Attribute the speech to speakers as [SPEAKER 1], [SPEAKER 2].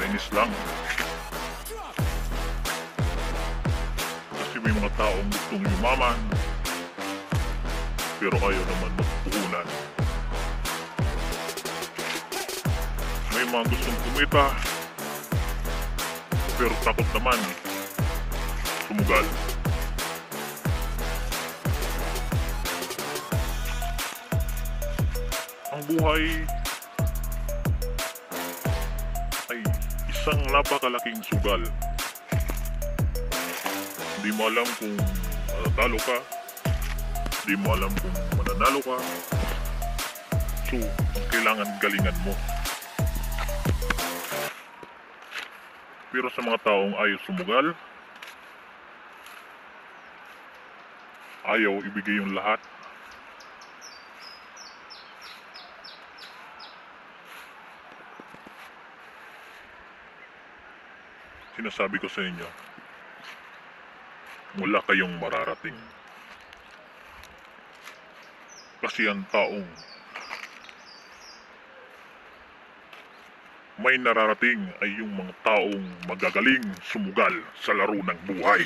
[SPEAKER 1] nakakainis lang. Kasi may mga taong gustong yumaman, pero ayaw naman magpuhunan. May mga gustong kumita, pero takot naman sumugal. Ang buhay ay isang napakalaking sugal. Hindi mo alam kung matatalo ka, hindi mo alam kung mananalo ka. So, kailangan galingan mo. Pero sa mga taong ayaw sumugal, ayaw ibigay yung lahat, sinasabi ko sa inyo, wala kayong mararating. Kasi ang taong may nararating ay yung mga taong magagaling sumugal sa laro ng buhay.